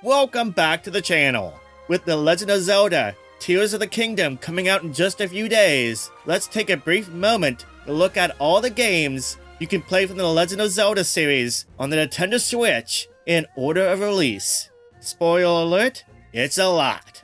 Welcome back to the channel. With The Legend of Zelda Tears of the Kingdom coming out in just a few days, let's take a brief moment to look at all the games you can play from the Legend of Zelda series on the Nintendo Switch in order of release. Spoiler alert, it's a lot.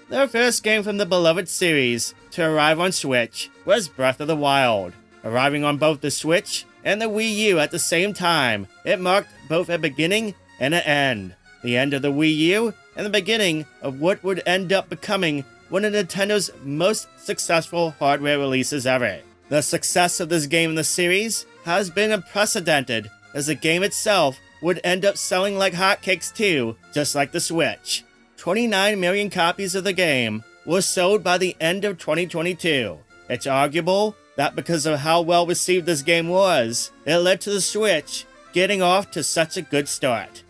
The first game from the beloved series to arrive on Switch was Breath of the Wild. Arriving on both the Switch and the Wii U at the same time, it marked both a beginning and an end. The end of the Wii U and the beginning of what would end up becoming one of Nintendo's most successful hardware releases ever. The success of this game in the series has been unprecedented, as the game itself would end up selling like hotcakes too, just like the Switch. 29 million copies of the game were sold by the end of 2022. It's arguable that because of how well received this game was, it led to the Switch getting off to such a good start.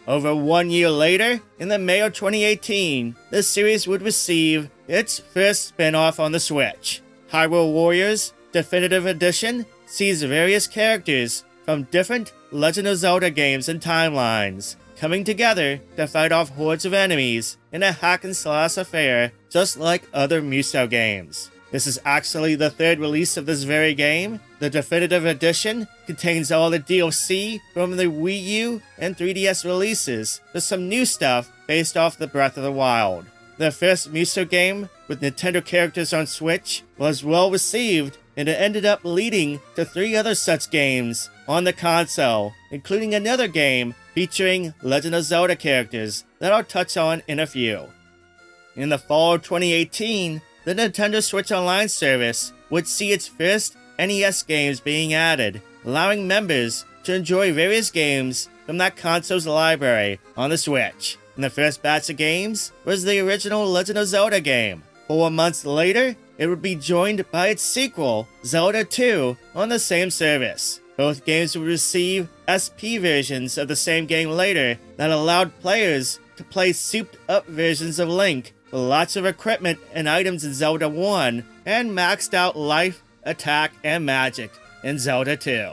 Over 1 year later, in the May of 2018, the series would receive its first spin-off on the Switch. Hyrule Warriors Definitive Edition sees various characters from different Legend of Zelda games and timelines coming together to fight off hordes of enemies in a hack-and-slash affair just like other Muso games. This is actually the third release of this very game. The Definitive Edition contains all the DLC from the Wii U and 3DS releases, with some new stuff based off the Breath of the Wild. The first Muso game with Nintendo characters on Switch was well received, and it ended up leading to 3 other such games on the console, including another game featuring Legend of Zelda characters that I'll touch on in a few. In the fall of 2018, the Nintendo Switch Online service would see its first NES games being added, allowing members to enjoy various games from that console's library on the Switch. And the first batch of games was the original Legend of Zelda game. 4 months later, it would be joined by its sequel, Zelda 2, on the same service. Both games would receive SP versions of the same game later that allowed players to play souped-up versions of Link with lots of equipment and items in Zelda 1 and maxed out life, attack, and magic in Zelda 2.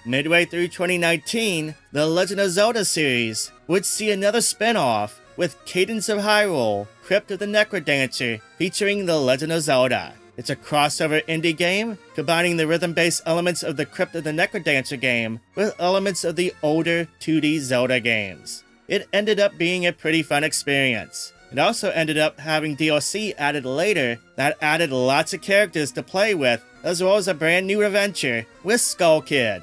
Midway through 2019, the Legend of Zelda series would see another spin-off with Cadence of Hyrule, Crypt of the Necrodancer, featuring the Legend of Zelda. It's a crossover indie game, combining the rhythm-based elements of the Crypt of the Necrodancer game with elements of the older 2D Zelda games. It ended up being a pretty fun experience. It also ended up having DLC added later that added lots of characters to play with, as well as a brand new adventure with Skull Kid.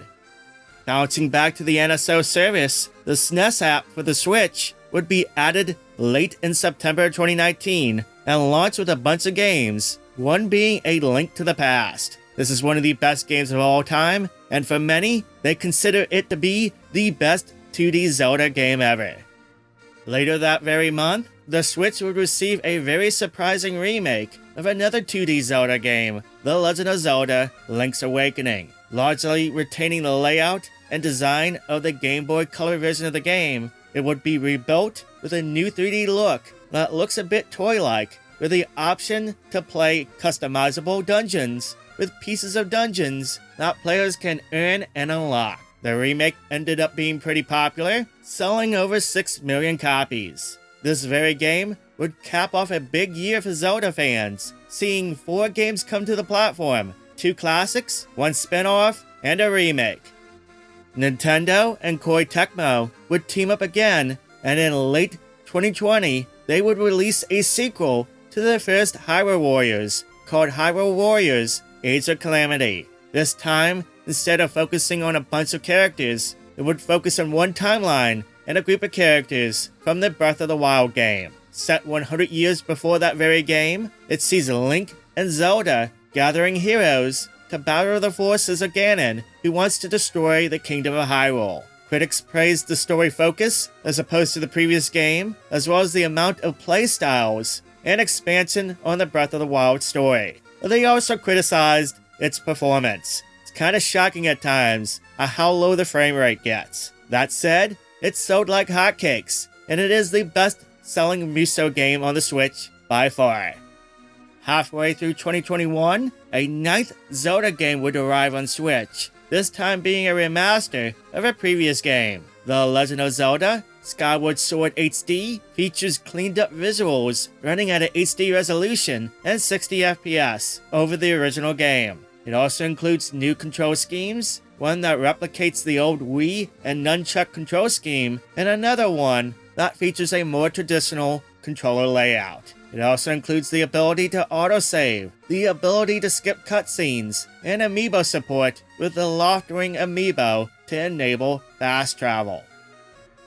Bouncing back to the NSO service, the SNES app for the Switch would be added late in September 2019 and launched with a bunch of games, one being A Link to the Past. This is one of the best games of all time, and for many, they consider it to be the best 2D Zelda game ever. Later that very month, the Switch would receive a very surprising remake of another 2D Zelda game, The Legend of Zelda Link's Awakening. Largely retaining the layout and design of the Game Boy Color version of the game, it would be rebuilt with a new 3D look that looks a bit toy-like, with the option to play customizable dungeons with pieces of dungeons that players can earn and unlock. The remake ended up being pretty popular, selling over 6 million copies. This very game would cap off a big year for Zelda fans, seeing 4 games come to the platform, 2 classics, 1 spin-off, and a remake. Nintendo and Koei Tecmo would team up again, and in late 2020, they would release a sequel to their first Hyrule Warriors, called Hyrule Warriors Age of Calamity. This time, instead of focusing on a bunch of characters, it would focus on one timeline and a group of characters from the Breath of the Wild game. Set 100 years before that very game, it sees Link and Zelda gathering heroes to battle the forces of Ganon, who wants to destroy the Kingdom of Hyrule. Critics praised the story focus, as opposed to the previous game, as well as the amount of playstyles and expansion on the Breath of the Wild story. But they also criticized its performance. It's kinda shocking at times at how low the frame rate gets. That said, it sold like hotcakes, and it is the best-selling Muso game on the Switch by far. Halfway through 2021, a ninth Zelda game would arrive on Switch, this time being a remaster of a previous game. The Legend of Zelda Skyward Sword HD features cleaned up visuals running at an HD resolution and 60 FPS over the original game. It also includes new control schemes, one that replicates the old Wii and Nunchuck control scheme, and another one that features a more traditional controller layout. It also includes the ability to autosave, the ability to skip cutscenes, and amiibo support with the Loftwing amiibo to enable fast travel.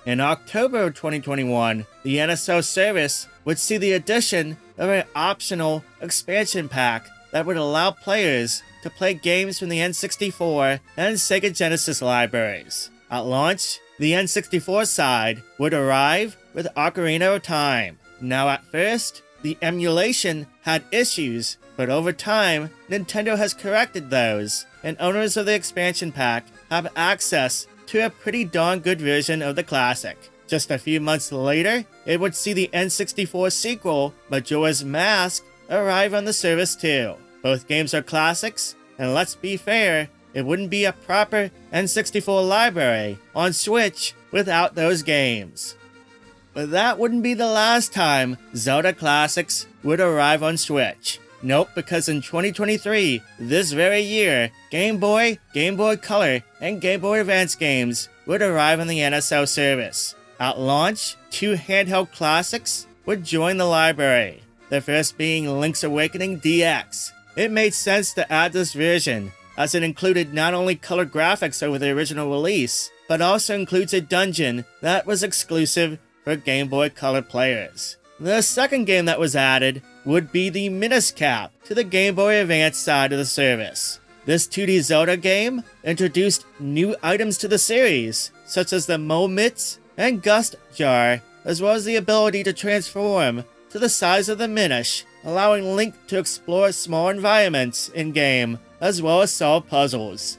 In October of 2021, the NSO service would see the addition of an optional expansion pack that would allow players to play games from the N64 and Sega Genesis libraries. At launch, the N64 side would arrive with Ocarina of Time. Now at first, the emulation had issues, but over time, Nintendo has corrected those, and owners of the expansion pack have access to a pretty darn good version of the classic. Just a few months later, it would see the N64 sequel, Majora's Mask, arrive on the service too. Both games are classics, and let's be fair, it wouldn't be a proper N64 library on Switch without those games. But that wouldn't be the last time Zelda classics would arrive on Switch. Nope, because in 2023, this very year, Game Boy, Game Boy Color, and Game Boy Advance games would arrive on the NSO service. At launch, 2 handheld classics would join the library, the first being Link's Awakening DX. It made sense to add this version, as it included not only color graphics over the original release, but also includes a dungeon that was exclusive for Game Boy Color players. The second game that was added would be the Minish Cap to the Game Boy Advance side of the service. This 2D Zelda game introduced new items to the series, such as the Mo Mitts and Gust Jar, as well as the ability to transform to the size of the Minish, allowing Link to explore small environments in-game, as well as solve puzzles.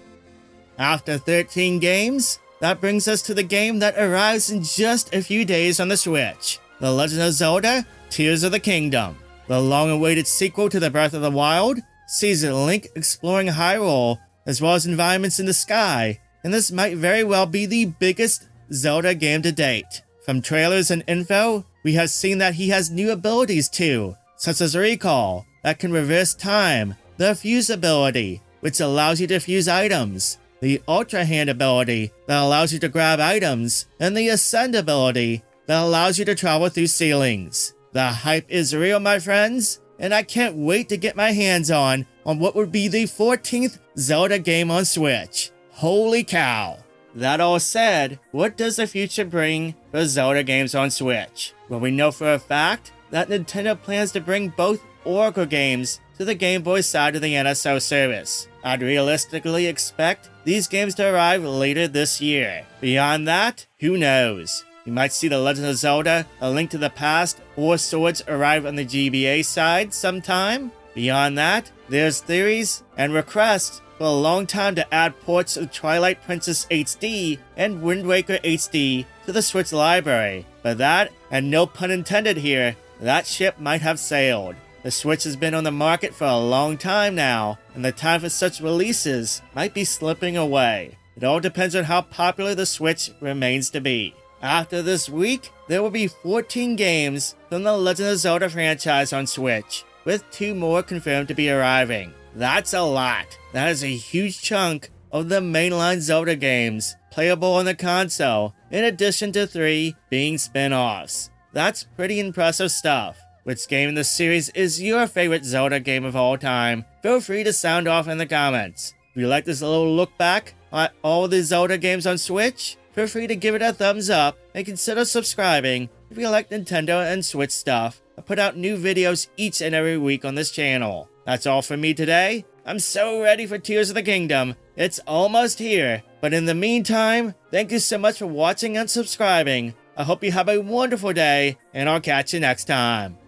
After 13 games, that brings us to the game that arrives in just a few days on the Switch, The Legend of Zelda Tears of the Kingdom. The long-awaited sequel to the Breath of the Wild sees Link exploring Hyrule, as well as environments in the sky, and this might very well be the biggest Zelda game to date. From trailers and info, we have seen that he has new abilities too, such as Recall, that can reverse time, the Fuse ability, which allows you to fuse items, the Ultra Hand ability that allows you to grab items, and the Ascend ability that allows you to travel through ceilings. The hype is real, my friends, and I can't wait to get my hands on what would be the 14th Zelda game on Switch. Holy cow! That all said, what does the future bring for Zelda games on Switch? Well, we know for a fact that Nintendo plans to bring both Oracle games to the Game Boy side of the NSO service. I'd realistically expect these games to arrive later this year. Beyond that, who knows? You might see The Legend of Zelda, A Link to the Past, or Swords arrive on the GBA side sometime. Beyond that, there's theories and requests for a long time to add ports of Twilight Princess HD and Wind Waker HD to the Switch library. But that, and no pun intended here, that ship might have sailed. The Switch has been on the market for a long time now, and the time for such releases might be slipping away. It all depends on how popular the Switch remains to be. After this week, there will be 14 games from the Legend of Zelda franchise on Switch, with 2 more confirmed to be arriving. That's a lot. That is a huge chunk of the mainline Zelda games playable on the console, in addition to 3 being spin-offs. That's pretty impressive stuff. Which game in the series is your favorite Zelda game of all time? Feel free to sound off in the comments. If you like this little look back at all the Zelda games on Switch, feel free to give it a thumbs up and consider subscribing if you like Nintendo and Switch stuff. I put out new videos each and every week on this channel. That's all for me today. I'm so ready for Tears of the Kingdom. It's almost here. But in the meantime, thank you so much for watching and subscribing. I hope you have a wonderful day, and I'll catch you next time.